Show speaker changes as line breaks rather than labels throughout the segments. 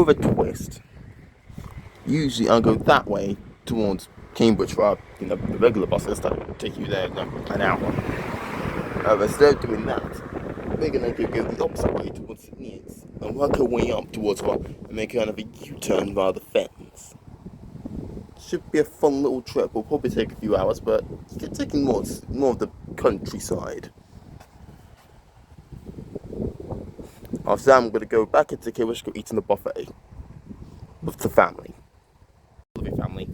with a twist. Usually I'll go that way towards Cambridge rather than the regular buses that take you there in an hour. Instead of doing that, we're gonna go the opposite way towards St. Neots and work our way up towards one and make kind of a U-turn via the fens. Should be a fun little trip. Will probably take a few hours, but you get taking more of the countryside. After that, I'm gonna go back into Cambridge to go eat in the buffet with the family. Family.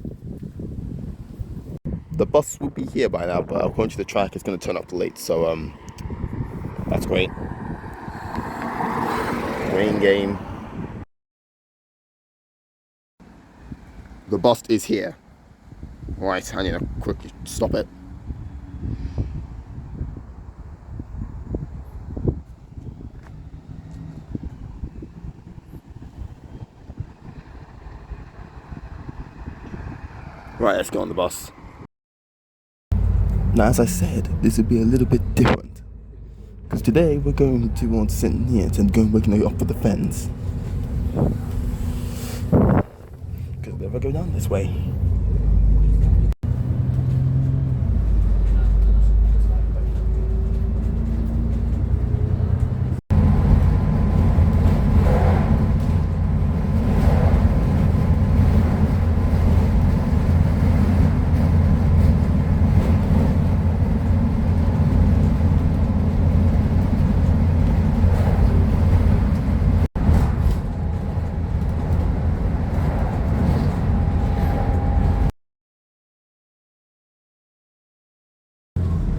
The bus will be here by now, but according to the track, it's gonna turn up late. So that's great. Rain game. The bus is here. Right, I need to quickly stop it. Right, let's go on the bus. Now, as I said, this would be a little bit different. Because today we're going to St. Neots and going working up for the fens. Because we'll never go down this way.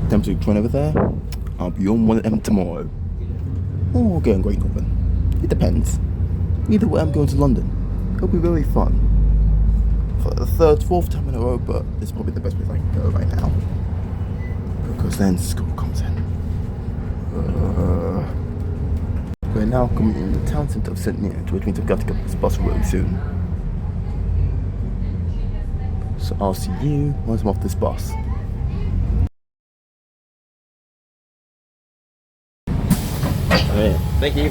Them to join over there. I'll be on one of them tomorrow. Or we'll go in Great Northern. It depends. Either way, I'm going to London. It'll be very fun. For the third, fourth time in a row, but it's probably the best place I can go right now. Because then school comes in. We're now coming in the town centre of St. Neots, which means I've got to get this bus really soon. So I'll see you once I'm off this bus. Right. Thank you.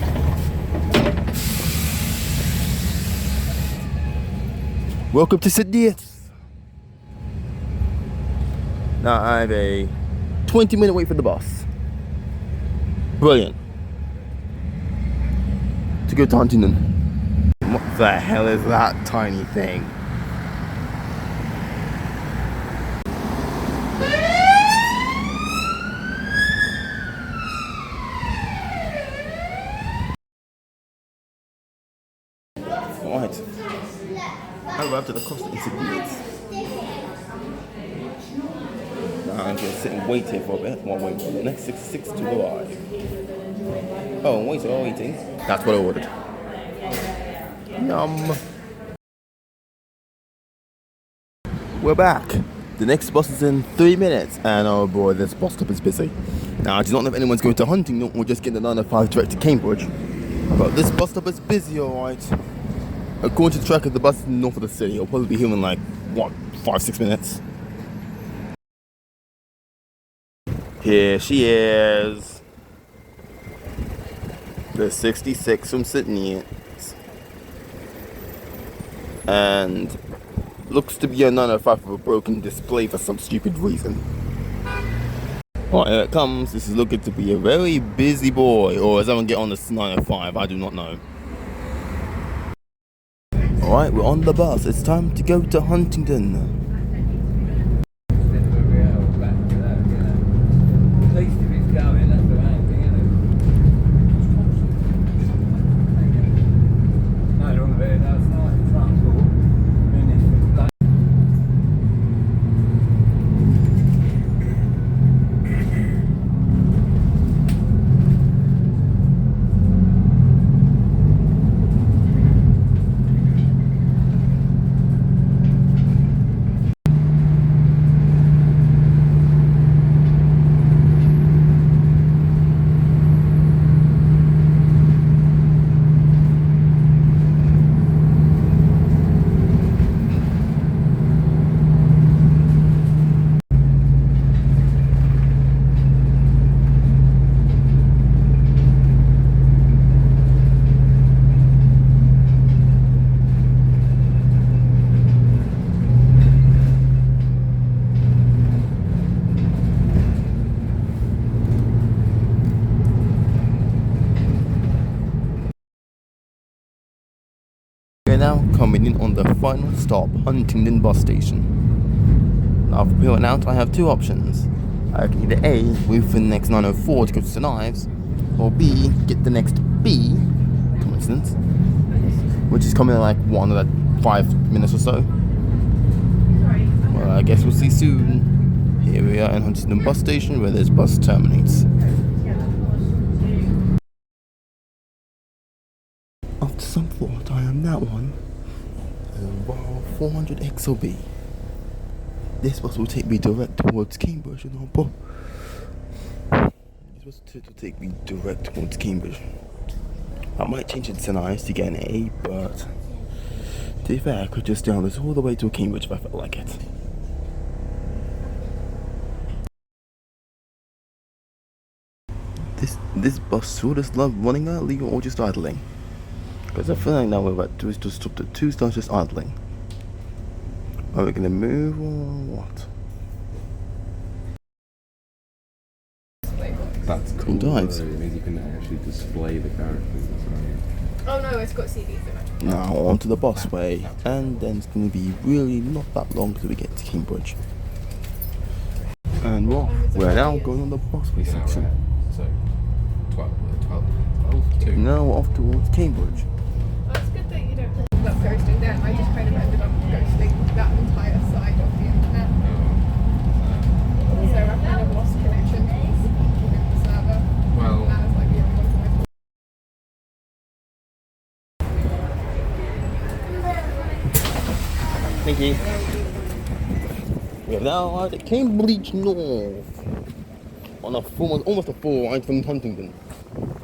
Welcome to St. Neots. Now I have a 20-minute wait for the bus. Brilliant. To go to Huntingdon. What the hell is that tiny thing? Right. I arrived at the costa in St. Neots. Now I'm going to sit and wait here for a bit while waiting for the next 66 to arrive. Oh, wait, while waiting. That's what I ordered. Yum. We're back. The next bus is in 3 minutes, and oh boy, this bus stop is busy. Now, I do not know if anyone's going to Huntingdon or just getting the 905 direct to Cambridge, but this bus stop is busy, alright. According to the track of the bus is north of the city, it'll probably be here in like, what, 5-6 minutes? Here she is. The 66 from St. Neots. And looks to be a 905 with a broken display for some stupid reason. Alright, here it comes. This is looking to be a very busy boy. Or as someone get on this 905, I do not know. Alright, we're on the bus. It's time to go to Huntingdon. now coming in on the final stop, Huntingdon bus station. Now for peeling out, I have two options. I can either A, wait for the next 904 to go to St Ives, or B, get the next B, coincidence, which is coming in like 5 minutes or so. Well, I guess we'll see soon. Here we are in Huntingdon bus station where this bus terminates. After some thought, I am that one. 400 XOB. This bus will take me direct towards Cambridge, and this bus will take me direct towards Cambridge. I might change it to St Ives to get an A, but to be fair, I could just down this all the way to Cambridge if I felt like it. This bus will just love running early or just idling. Because I feel like now we're about to just stop at 2 stars just idling. Are we gonna move or what?
That's cool.
Dives.
It means you can actually display the characters.
Oh no, it's got CDs in it.
Now onto the busway, and then it's gonna be really not that long till we get to Cambridge. And we're now going on the busway section.
So, 12, 2.
Now we're off towards Cambridge.
Oh, it's good that you don't end up ghosting them. I just kind of ended up ghosting that entire side of the internet. So I kind of lost connection with the server.
Well,
That was like the only one for my
Thank you. We are now at Cambridge North. On almost a full ride from Huntingdon.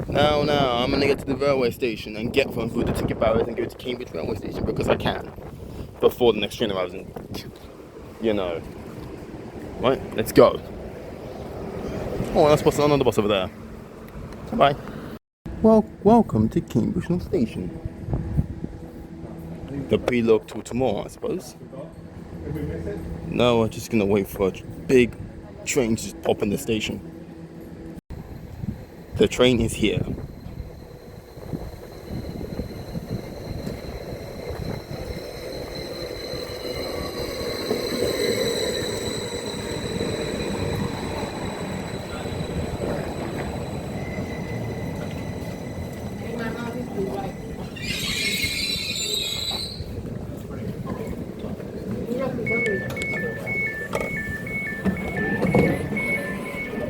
Now, I'm gonna get to the railway station and get from through the ticket barriers and go to Cambridge railway station because I can. Before the next train arrives and, Right, let's go. Oh, that's what's another bus over there. Bye-bye. Well, welcome to Cambridge North Station. The preload till tomorrow, I suppose. No, we're just gonna wait for a big train to just pop in the station. The train is here.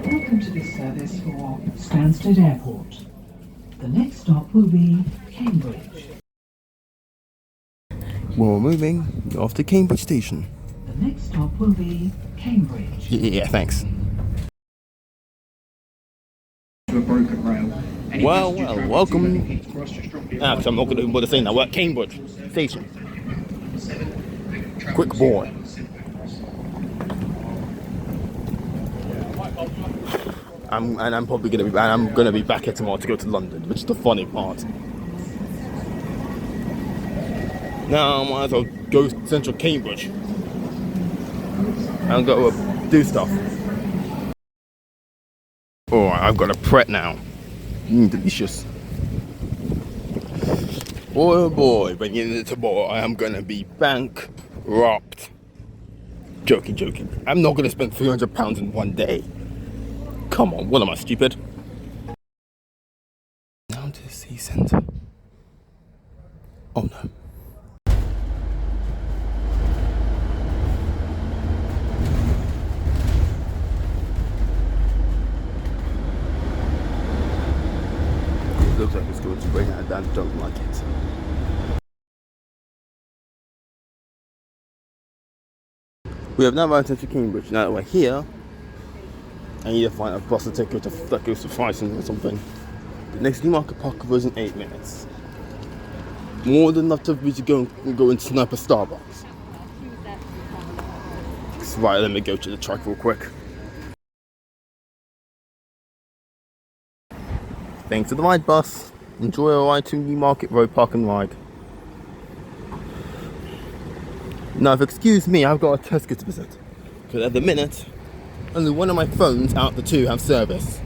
Welcome to this service for Stansted Airport. The next stop will be Cambridge.
We're moving off to Cambridge Station.
The next stop will be Cambridge.
Yeah, thanks.
To a broken rail.
Well, welcome. Actually, I'm not going to bother saying that. We're at Cambridge Station. Quick boy. I'm probably gonna be back here tomorrow to go to London, which is the funny part. Now I might as well go to central Cambridge and go do stuff. Alright, I've got a Pret now. Delicious. Oh boy, when you get tomorrow, I am gonna be bankrupt. Joking. I'm not gonna spend £300 in one day. Come on, what am I, stupid? Down to the sea centre. Oh no. It looks like it's going to rain and I don't like it. We have now arrived at Cambridge. Now that we're here, I need to find a bus ticket that goes to Friesen or something. The next Newmarket Park goes in 8 minutes. More than enough to go and snipe a Starbucks. Right, let me go to the track real quick. Thanks to the ride bus. Enjoy a ride to Newmarket Road Park and Ride. Now, if excuse me, I've got a Tesco to visit. Because at the minute, only one of my phones out of the two have service.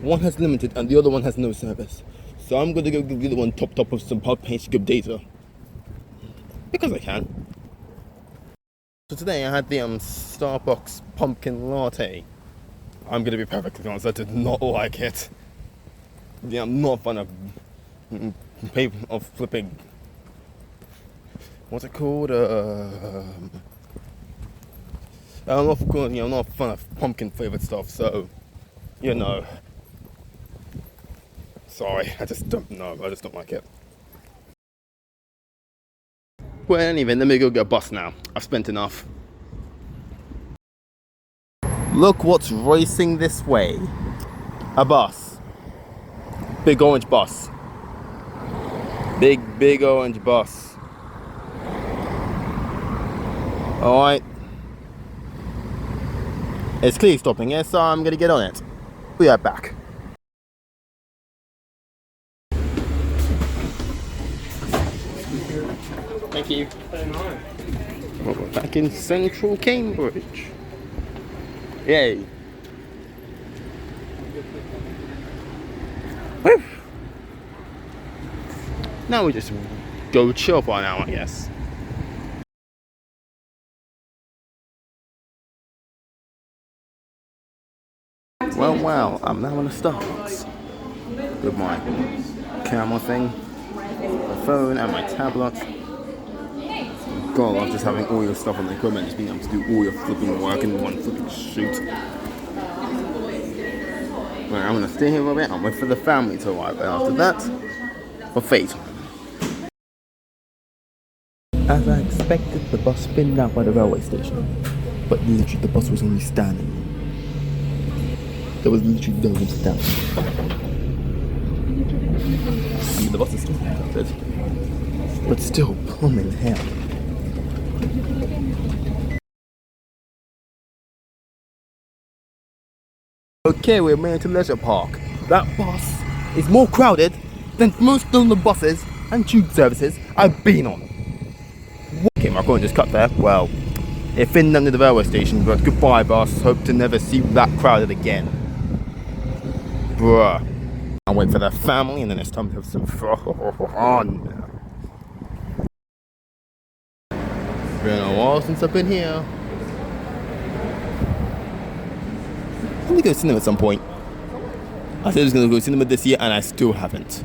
One has limited and the other one has no service. So I'm going to go give the other one top with some hot page good data. because I can. So today I had the Starbucks pumpkin latte. I'm gonna be perfectly honest, I did not like it. Yeah, I'm not a fan of flipping. What's it called? I'm not I'm not a fan of pumpkin flavored stuff. So, you know, sorry, I just don't know. I just don't like it. Well, anyway, let me go get a bus now. I've spent enough. Look what's racing this way. A bus. Big orange bus. Big orange bus. Alright. It's clearly stopping here, so I'm gonna get on it. Be right back. Thank you. Well, we're back in central Cambridge. Yay. Woo. Now we just go chill for an hour, I guess. Well, I'm now in a Starbucks with my camera thing, my phone and my tablet. God, I love just having all your stuff on the equipment, just being able to do all your flipping work in one flipping shoot. Right, I'm gonna stay here for a bit and wait for the family to arrive. And after that, for fate. As I expected, the bus spinned out by the railway station. But literally, the bus was only standing. There was literally no one to stand. I mean, the bus is still started, but still plumbing hell. Okay, we're made to Leisure Park. That bus is more crowded than most of the buses and tube services I've been on. Okay, my phone just cut there. Well, it finned under the railway station, but goodbye bus. Hope to never see that crowded again. Bruh. I'll wait for the family and then it's time to have some fun. Been a while since I've been here. I'm gonna go to cinema at some point. I said I was gonna go to cinema this year and I still haven't.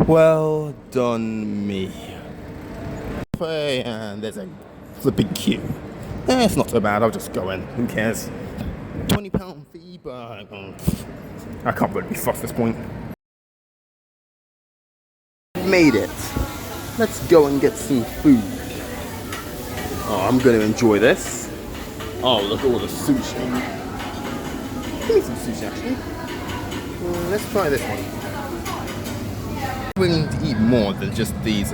Well done me. Hey, and there's a flipping queue. It's not so bad, I'll just go in. Who cares? £20 fee, but I can't really be fussed at this point. Made it. Let's go and get some food. Oh, I'm gonna enjoy this. Oh, look at all the sushi. Give me some sushi actually. Let's try this one. I'm willing to eat more than just these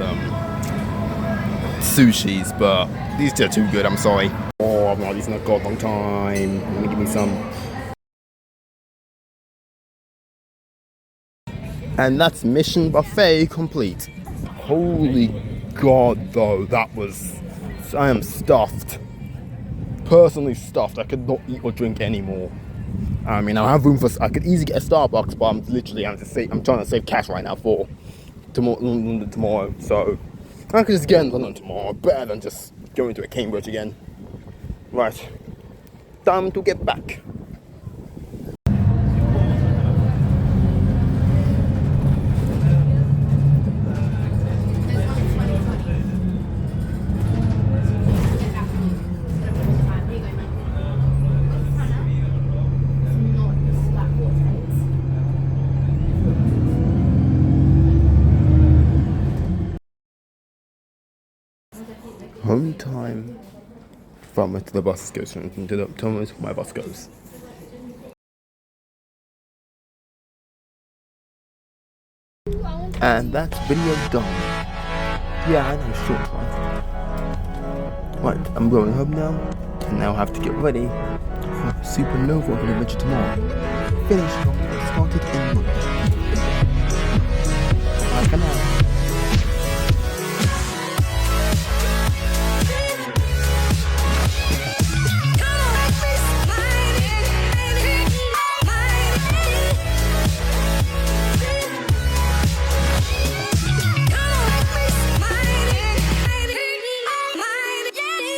sushis, but these two are too good, I'm sorry. Oh, I've not had these in a god long time. Let me give me some. And that's mission buffet complete. Holy god though, that was... I am stuffed. Personally stuffed. I could not eat or drink anymore. I mean, I have room for... I could easily get a Starbucks, but I'm literally... I'm trying to save cash right now for London tomorrow. So, I could just get in London tomorrow. Better than just going to a Cambridge again. Right. Time to get back. Home time from where the bus goes to the terminus where my bus goes. And that's video done. Yeah, I know, short one. Right, I'm going home now, and now I have to get ready for Supernova adventure tomorrow. Finishing off what started in March.